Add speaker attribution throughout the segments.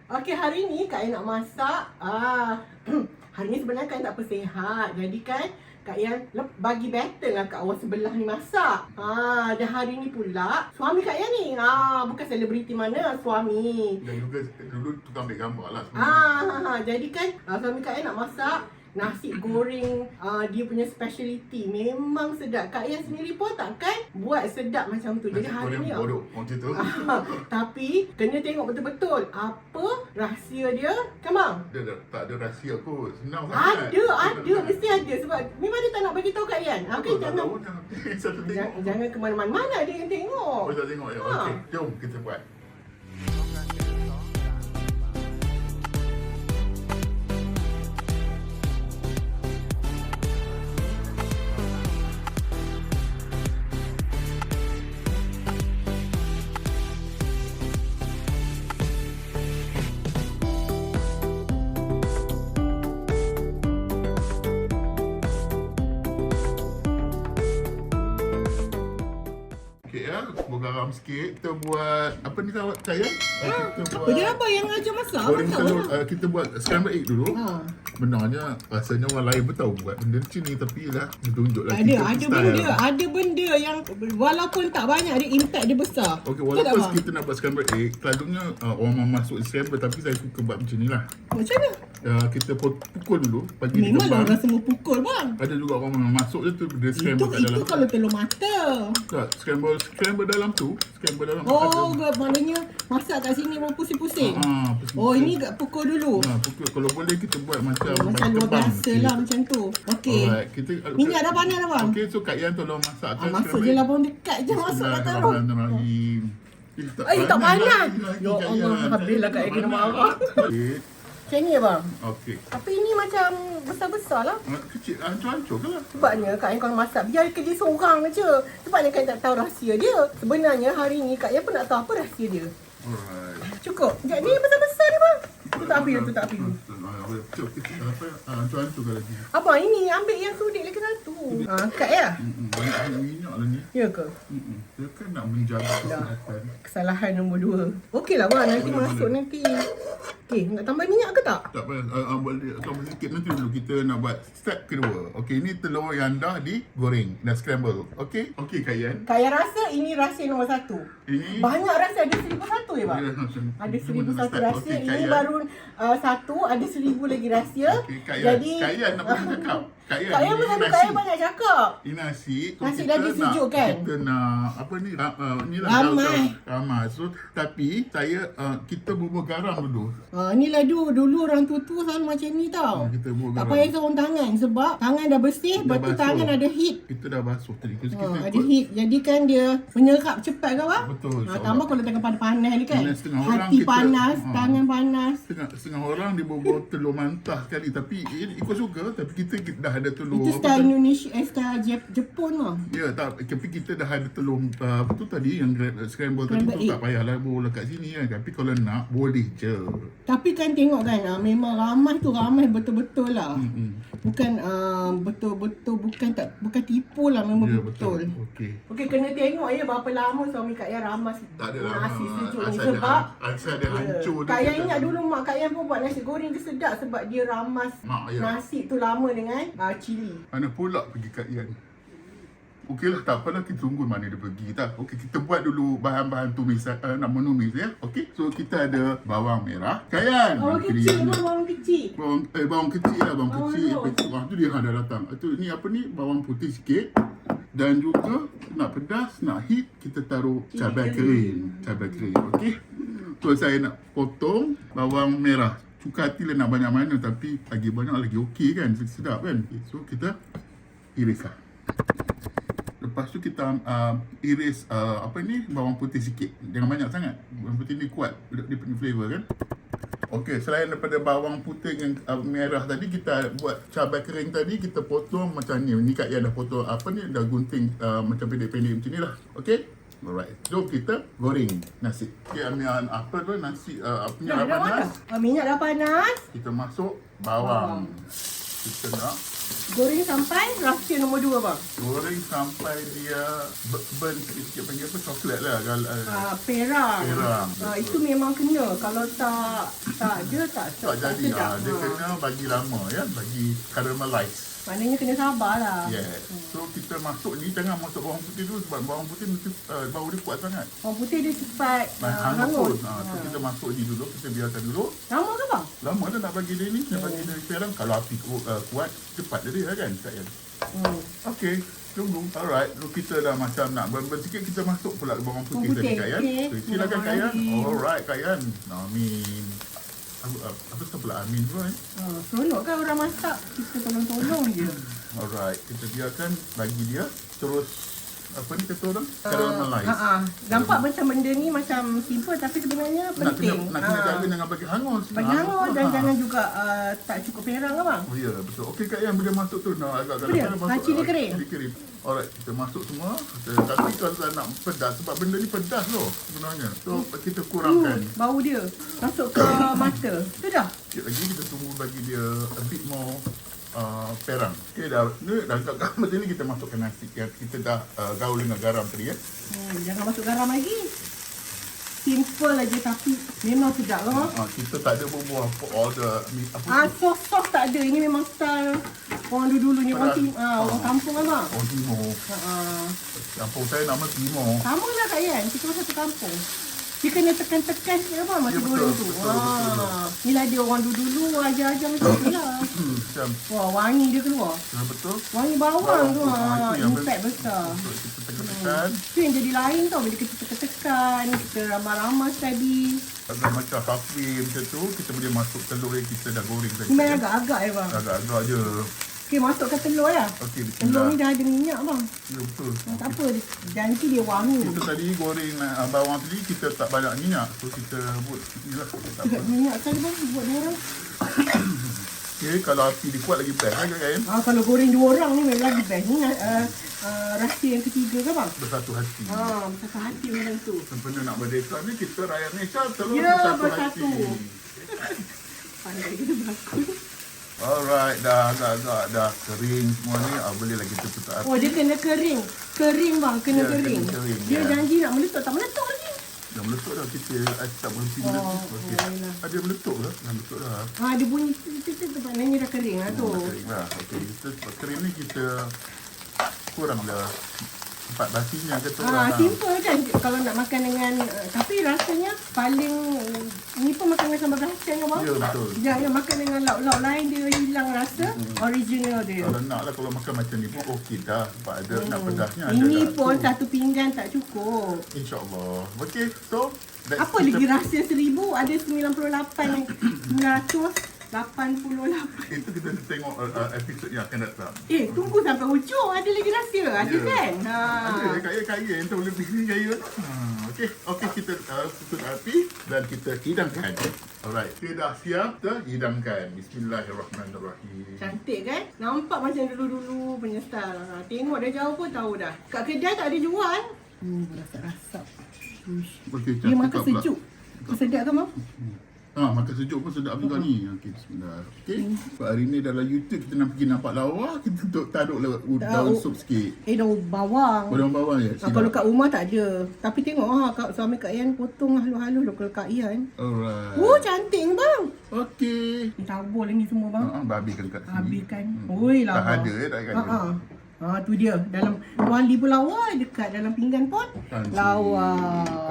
Speaker 1: Okey, hari ni Kak Yan nak masak. Hari ni sebenarnya Kak Yan tak apa sihat. Jadi kan Kak Yan bagi better lah kat orang sebelah ni masak. Dan hari ni pula suami Kak Yan ni. Bukan selebriti mana, suami.
Speaker 2: Dan juga dulu tukang ambil gambar lah
Speaker 1: Jadi kan suami Kak Yan nak masak nasi goreng, dia punya speciality. Memang sedap. Kak Yan sendiri pun takkan buat sedap macam tu. Jadi hari ni
Speaker 2: bodoh macam tu.
Speaker 1: tapi kena tengok betul-betul apa rahsia dia. Come on.
Speaker 2: Dia tak ada rahsia kot. Senang sangat.
Speaker 1: Ada, mesti ada. Sebab memang dia tak nak bagi tahu Kak Yan. Okey, jangan ke mana-mana. Mana dia yang tengok?
Speaker 2: Tak tengok ya. Okey, jom kita buat. Buat garam sikit. Kita buat apa ni Kak Yan? Kita buat
Speaker 1: Apa dia abang yang ajar masak?
Speaker 2: goreng telur. Kita buat scrambled egg dulu. Benarnya rasanya orang lain pun tahu buat benda macam ni, tapi lah ditunjuk lah
Speaker 1: Ada benda yang walaupun tak banyak dia impact dia besar.
Speaker 2: Okey, walaupun kita nak buat scrambled egg, selalunya orang masuk scramble, tapi saya suka buat macam ni lah.
Speaker 1: Macam mana?
Speaker 2: Kita pukul dulu, bagi dia
Speaker 1: Memang
Speaker 2: kembang.
Speaker 1: orang semua pukul bang.
Speaker 2: Ada juga orang memang masuk je tu dia scramble kat dalam.
Speaker 1: Itu kalau telur mata.
Speaker 2: Tak, scramble dalam tu. Scramble dalam
Speaker 1: Maknanya masak kat sini mau pusing-pusing.
Speaker 2: pusing.
Speaker 1: Ini pukul dulu.
Speaker 2: Pukul. Kalau boleh kita buat macam
Speaker 1: luar biasa lah macam tu. Okey. Minyak dah panas dah bang.
Speaker 2: Okey, so Kak Yan tolong masakkan.
Speaker 1: Masuk je lah bang, dekat je masuk kat telur. Tak panas. Ya Allah, habislah Kak Yan kena marah. Macam ni ya bang?
Speaker 2: Okey.
Speaker 1: Tapi ini macam besar-besar lah.
Speaker 2: Kecil, hancur-hancur ke lah.
Speaker 1: Sebabnya Kak Yan kalau masak, biar kerja seorang je. Sebabnya Kak Yan tak tahu rahsia dia. Sebenarnya hari ni Kak Yan pun nak tahu apa rahsia dia.
Speaker 2: Alright.
Speaker 1: Cukup. Sekejap ni besar-besar ni bang. Tutup api dulu.
Speaker 2: Hancur-hancur ke lagi.
Speaker 1: Abang ini ambil yang sudik lagi satu. Kak ya?
Speaker 2: Banyak minyak lah ni.
Speaker 1: Ya ke?
Speaker 2: Dia kan nak menjaga kesihatan.
Speaker 1: Kesalahan nombor 2. Okeylah bang, nanti masuk nanti. Okey, nak tambah minyak ke tak?
Speaker 2: Tak payah, tambah sikit nanti dulu kita nak buat step kedua. Okey, ini telur yang dah digoreng, dah scramble. Okey? Okey Kak Yan.
Speaker 1: Kak Yan rasa ini rahsia nombor 1.
Speaker 2: Ini
Speaker 1: banyak rahsia, ada 1001 ya bang? Ada 1001 rahsia, ini baru 1, ada 1000 lagi rahsia.
Speaker 2: Okey, Kak Yan.
Speaker 1: Jadi
Speaker 2: Kak Yan nak pun cakap. Kak Yan,
Speaker 1: Kak Yan pun Kak Yan banyak cakap.
Speaker 2: Ini nasi.
Speaker 1: Nasi daging sejuk kan?
Speaker 2: Kita nak apa ni? Ni lah ramai. So tapi kita bubuh garam dulu.
Speaker 1: Inilah dulu orang tua-tua selalu macam ni tau.
Speaker 2: Kita bubuh garam.
Speaker 1: Tak payah sarung tangan sebab tangan dah bersih, lepas tu tangan ada heat.
Speaker 2: Kita dah basuh tadi.
Speaker 1: Ada heat. Jadi kan dia menyerap cepat kan bang?
Speaker 2: Betul.
Speaker 1: Tambah kalau tangan panas ni kan.
Speaker 2: Hati
Speaker 1: panas, tangan panas.
Speaker 2: Setengah orang dia bubuh telur mantah sekali, tapi ikut suka, tapi kita dah ada telur.
Speaker 1: Itu style Indonesia, style Jepun lah.
Speaker 2: Ya, tapi kita dah ada telur apa tu tadi yang scramble tadi tu, tak payahlah bola kat sini kan. Tapi kalau nak boleh je.
Speaker 1: Tapi kan tengok kan, memang ramai tu ramai betul-betul lah. Bukan betul-betul bukan tipu lah, memang
Speaker 2: ya,
Speaker 1: betul.
Speaker 2: Okey,
Speaker 1: kena tengok ya berapa lama suami Kak Yan ramas nasi sejuk ni sebab
Speaker 2: dia hancur.
Speaker 1: Kak Yan ingat dulu mak Kak Yan pun buat nasi goreng tu sedap sebab dia ramas nasi tu lama dengan cili.
Speaker 2: Mana pula pergi Kak Yan? Okeylah, tak apalah, kita tunggu mana dia pergi tak. Okey, kita buat dulu bahan-bahan tumis, nak menumis ya. Okey, so kita ada bawang merah. Kak Yan.
Speaker 1: Bawang kecil.
Speaker 2: Bawang kecil lah, bawang kecil. Tu dia dah datang. Itu ni apa ni? Bawang putih sikit. Dan juga nak pedas, nak heat, kita taruh cabai kering. Okey. So saya nak potong bawang merah. Suka hati lah nak banyak mana, tapi lagi banyak lagi okey kan, sedap kan. Okay, so kita irislah. Lepas tu kita iris bawang putih sikit. Jangan banyak sangat. Bawang putih ni kuat dia punya flavor kan. Okey, selain daripada bawang putih yang merah tadi, kita buat cabai kering tadi, kita potong macam ni. Ni Kak Yan dah potong dah gunting macam pendek-pendek macam ni lah. Okey. Alright. Jom kita goreng nasi. Okey, ambil nasi minyak dah panas.
Speaker 1: Minyak dah panas.
Speaker 2: Kita masuk bawang. Kita nak
Speaker 1: Goreng sampai rahsia nombor 2 bang.
Speaker 2: Goreng sampai dia burn sikit-sikit, panggil apa, coklat lah.
Speaker 1: Perang.
Speaker 2: Perang.
Speaker 1: Itu memang kena. Kalau tak dia tak
Speaker 2: Tak jadi. Dia kena bagi lama ya, bagi caramelize.
Speaker 1: Maknanya kena sabar lah.
Speaker 2: Yes. So kita masuk ni, jangan masuk bawang putih dulu sebab bawang putih mesti bau dia kuat sangat.
Speaker 1: Bawang putih dia cepat
Speaker 2: Hangus.
Speaker 1: hangus.
Speaker 2: So kita masuk ni dulu, kita biarkan dulu.
Speaker 1: Lama ke bang?
Speaker 2: Lama dah nak bagi dia ni, nak bagi dia perang. Kalau api kuat, cepat dia kan, Kak Yan. Okey, tunggu. Alright, so kita dah macam nak burn sikit, kita masuk pula bawang putih tadi, Kak Yan.
Speaker 1: Okey.
Speaker 2: Silakan Kak Yan. Alright, Kak Yan. Amin. Apa pula Amin tu kan?
Speaker 1: Seronok kan orang masak. Kita tolong-tolong je.
Speaker 2: Alright, kita biarkan bagi dia. Terus, apa ni kata orang? Caramelize.
Speaker 1: Nampak macam benda ni macam simple tapi sebenarnya penting.
Speaker 2: Nak kena jaga jangan bagi hangus.
Speaker 1: Bagi hangus dan jangan juga tak cukup perang kan bang?
Speaker 2: Oh ya, betul. Okey Kak Yan, bila masuk tu nak agak-agak
Speaker 1: Boleh?
Speaker 2: masuk.
Speaker 1: Cili kering?
Speaker 2: Cili kering. Alright, kita masuk semua. Tapi kalau nak pedas, sebab benda ni pedas loh sebenarnya. So kita kurangkan.
Speaker 1: Bau dia masuk ke mata. Sudah.
Speaker 2: Sikit lagi kita tunggu bagi dia a bit more perang. Okey dah macam ni kita masukkan nasi yang kita dah gaul dengan garam tadi ya.
Speaker 1: Jangan masuk garam lagi. Simple aja tapi memang sedap lah.
Speaker 2: Kita tak ada bumbu order apa.
Speaker 1: Sos tak ada. Ini memang style orang dulu ni orang kampung lah bang.
Speaker 2: Oh Timur. Kampung saya nama Timur.
Speaker 1: Sama lah Kak Yan. Kita satu kampung. Dia kena tekan-tekan sikit apa masa goreng tu. Inilah dia orang dulu ajar-ajar macam tu lah. Wah, wangi dia keluar.
Speaker 2: Betul.
Speaker 1: Wangi bawang tu.
Speaker 2: Yang
Speaker 1: Impact besar.
Speaker 2: Kita tekan-tekan.
Speaker 1: Tu yang jadi lain tau. Bila kita tekan-tekan, kita ramas-ramas tadi.
Speaker 2: Agak macam halfway macam tu, kita boleh masuk telur yang kita dah goreng tadi.
Speaker 1: Main agak-agak ya bang.
Speaker 2: Agak-agak je.
Speaker 1: Okey, masukkan telur lah.
Speaker 2: Okey,
Speaker 1: Telur
Speaker 2: bismillah.
Speaker 1: ni dah ada minyak bang.
Speaker 2: Ya, betul.
Speaker 1: Tak apa, nanti dia wangi.
Speaker 2: Kita tadi goreng bawang tadi, kita tak banyak minyak. So, kita buat inilah. Tak apa.
Speaker 1: Minyak kali bang, buat 2 orang.
Speaker 2: Okey, kalau api dia kuat lagi best kan, kan?
Speaker 1: Kalau goreng 2 orang ni memang lagi best. Ni rahsia yang ketiga ke bang?
Speaker 2: Bersatu hati.
Speaker 1: Bersatu hati macam tu.
Speaker 2: Sempena nak berdeka ni, kita rakyat Malaysia terus
Speaker 1: Ya,
Speaker 2: bersatu hati.
Speaker 1: Pandai kita berlaku.
Speaker 2: Alright, dah agak-agak dah kering semua ni. Boleh lagi kita tutup api.
Speaker 1: Oh, dia kena kering. Kering bang, kena
Speaker 2: Ya,
Speaker 1: kering.
Speaker 2: kena kering,
Speaker 1: Dia
Speaker 2: ya.
Speaker 1: janji nak meletup, tak meletup lagi.
Speaker 2: Dah meletup dah, kita tak berhenti meletup. Okey.
Speaker 1: yalah.
Speaker 2: Ada meletup ke? Dah meletup dah.
Speaker 1: Dia bunyi titik-titik tu maknanya dah kering lah tu.
Speaker 2: Dah kering lah. Okey, kita kering ni kita kuranglah 4 basinya kata orang.
Speaker 1: Simple kan kalau nak makan dengan tapi rasanya paling ni pun makan dengan sambal belacan kan bang?
Speaker 2: Ya, betul.
Speaker 1: Jangan makan dengan lauk-lauk lain dia hilang rasa original dia.
Speaker 2: Kalau nak lah, kalau makan macam ni pun okey dah. Sebab ada nak pedasnya ada
Speaker 1: Ini
Speaker 2: dah.
Speaker 1: pun
Speaker 2: So,
Speaker 1: satu pinggan tak cukup.
Speaker 2: InsyaAllah. Okey, so
Speaker 1: Apa lagi rahsia 1000? Ada 98 988.
Speaker 2: itu kita tengok episod yang akan datang.
Speaker 1: Tunggu sampai hujung. Ada lagi rahsia? Ada
Speaker 2: Ya.
Speaker 1: kan?
Speaker 2: Ada kaya-kaya yang tahu lebih ni kaya. Okey, kita tutup api dan kita hidangkan. Alright, kita dah siap, kita hidangkan. Bismillahirrahmanirrahim.
Speaker 1: Cantik kan? Nampak macam dulu-dulu punya style. Tengok dah jauh pun tahu dah. Kat kedai tak ada jual. Rasa-rasa.
Speaker 2: Okey,
Speaker 1: Dia makan
Speaker 2: pula.
Speaker 1: sejuk. Sedap ke mam?
Speaker 2: Makan sejuk pun sedap juga ni. Okey, bismillah. Okey. Hari ni dalam YouTube kita nak pergi nampak lawa, kita taruh daun sup sikit.
Speaker 1: Daun bawang.
Speaker 2: Daun bawang ya.
Speaker 1: Kalau kat rumah tak ada. Tapi tengok suami Kak Yan potong halus-halus kalau Kak Yan.
Speaker 2: Alright.
Speaker 1: Cantik bang.
Speaker 2: Okey.
Speaker 1: Tabur lagi semua bang.
Speaker 2: Habiskan kat sini.
Speaker 1: Habiskan. Oi lah.
Speaker 2: Tak ada tak ada.
Speaker 1: Tu dia. Dalam wali pun lawa, dekat dalam pinggan pun lawa.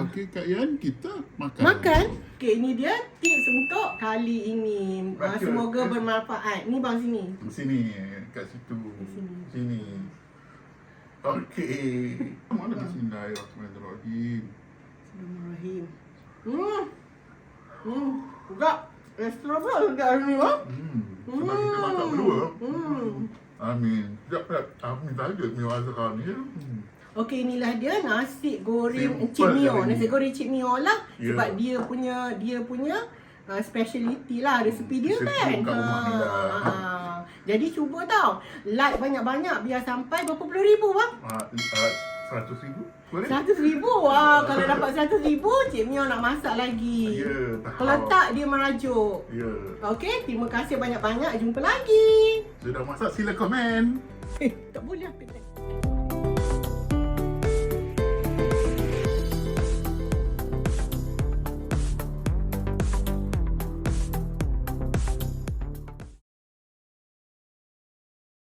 Speaker 2: Okey Kak Yan, kita makan.
Speaker 1: Makan. Okey, ini dia tips untuk kali ini. Semoga bermanfaat. Ni bang sini.
Speaker 2: Sini, kat situ. Sini. Okey. Mana bismillahirrahmanirrahim.
Speaker 1: Bismillahirrahim. Enggak. Extra pula dekat ni bang.
Speaker 2: Sebab kita makan berdua. Amin. Sekejap. Amin saja Mio Azhar ni.
Speaker 1: Okey, inilah dia nasi goreng
Speaker 2: Simple
Speaker 1: Cik Mio.
Speaker 2: lah ni.
Speaker 1: Nasi goreng Cik Mio lah.
Speaker 2: Ya.
Speaker 1: Sebab dia punya speciality lah, resepi dia
Speaker 2: Resepi
Speaker 1: kan.
Speaker 2: kat rumah ni lah.
Speaker 1: Jadi cuba tau. Like banyak-banyak biar sampai berapa puluh ribu bang.
Speaker 2: 100,000. Boleh?
Speaker 1: RM100,000. Kalau dapat RM100,000, Cik Mio nak masak lagi.
Speaker 2: Ya, tak.
Speaker 1: Kalau tak, dia merajuk.
Speaker 2: Ya.
Speaker 1: Okey, terima kasih banyak-banyak. Jumpa lagi.
Speaker 2: Sudah masak, sila komen.
Speaker 1: Tak boleh apa